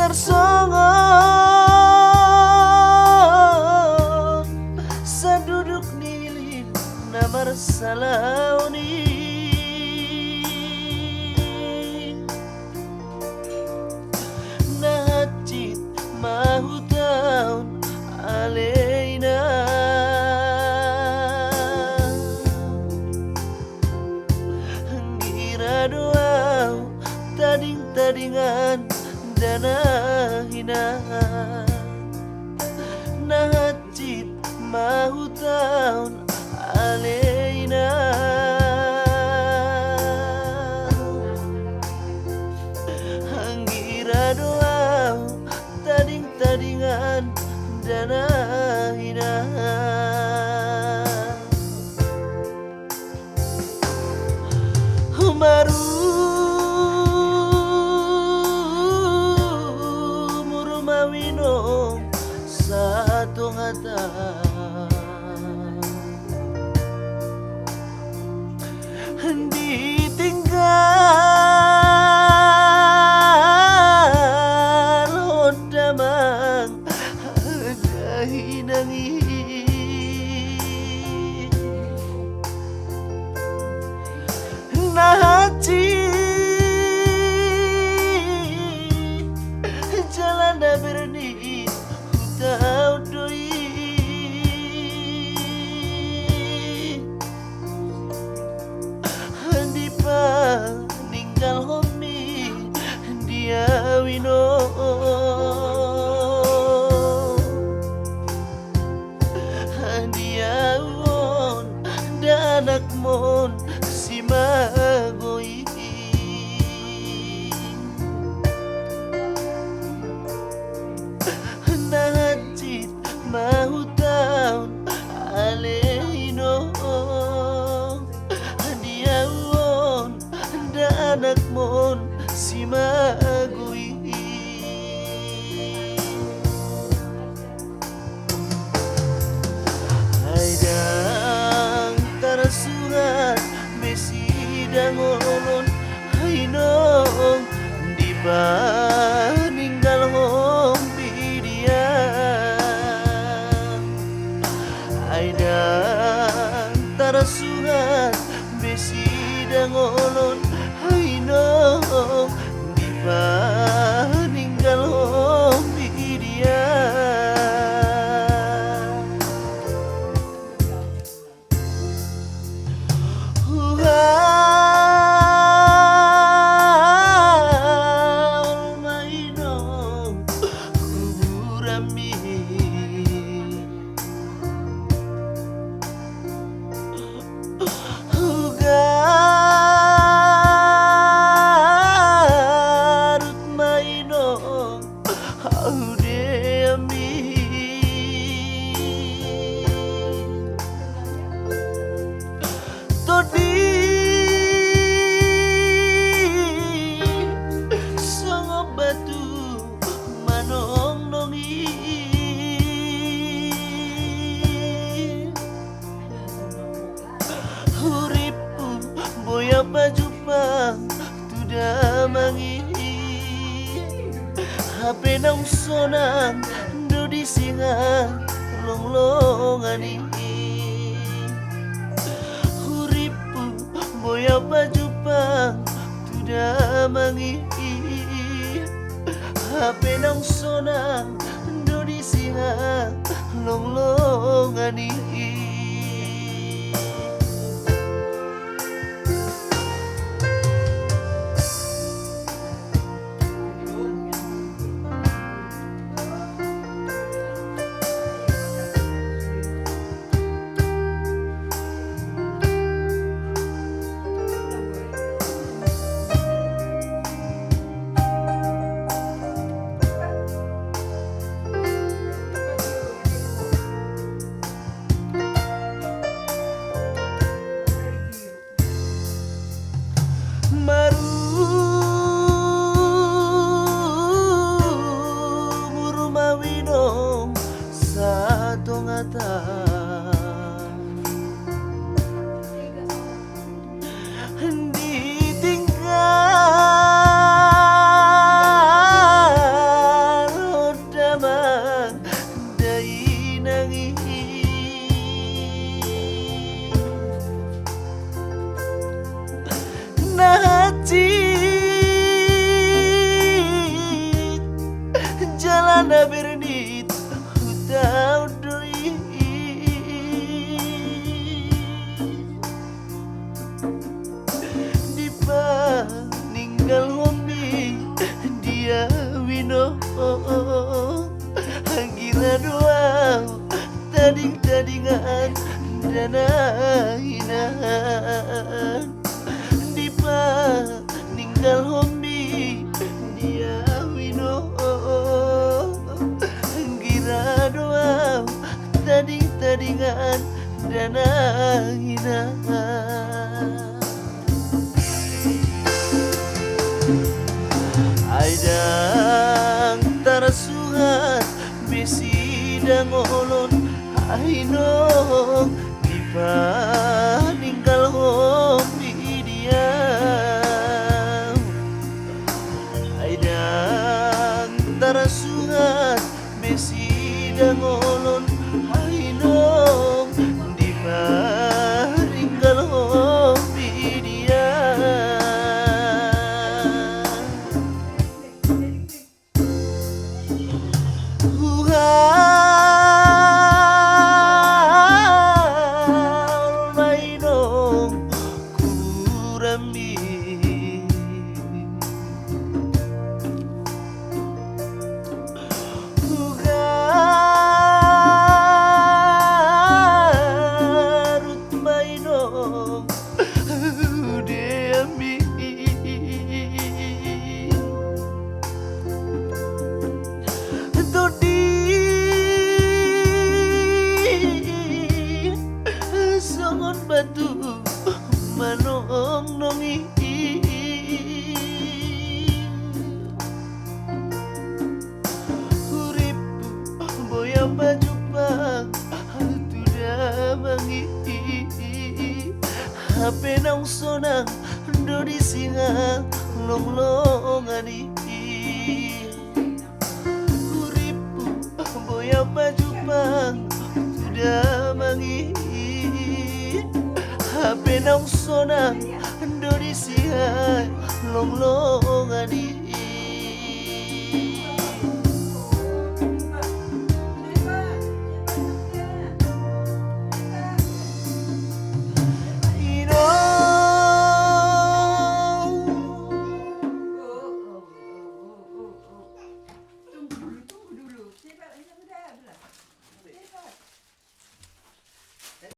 tersongon saduduk nilin namar salauni nahacit mahu taun aleina ngira doa tading-tadingan dana hina nahacit mahu taun aleina ngira doa tading-tadingan dana hina Humaru murumawino satu ngata ditinggal odamang dahinangi nahaci jalan dah berni hutau doi handipa ninggal homi dia wino dia won dan anak mon si magoi nahacit mahu taun aleino dia won dan anak mon si magoi haidang tarasuhan mesidang olon hainong di paninggal hombi dia haidang tarasuhan mesidang olon hainong di paninggal hombi dia HP nang sonang do di singa longlongani huripu boya pajupang tuda mangi HP nang sonang do di singa longlongani na bernit utau doi dipa ninggal homi dia wino hangira doa tading-tadingan danahinan dipa ninggal homi dia wino hangira doa tading-tadingan danahinan aidang tarasuhan besi dangolon ainong dipa ninggal homi dia aidang tarasuhan besi dangolon ainong dipa ninggal homi dia batu manong nongi uripu boya baju pang tuda mangi hape nang sonang dodi singa long longani uripu boya baju pang tuda mangi hape nang sonang dodi siha long longani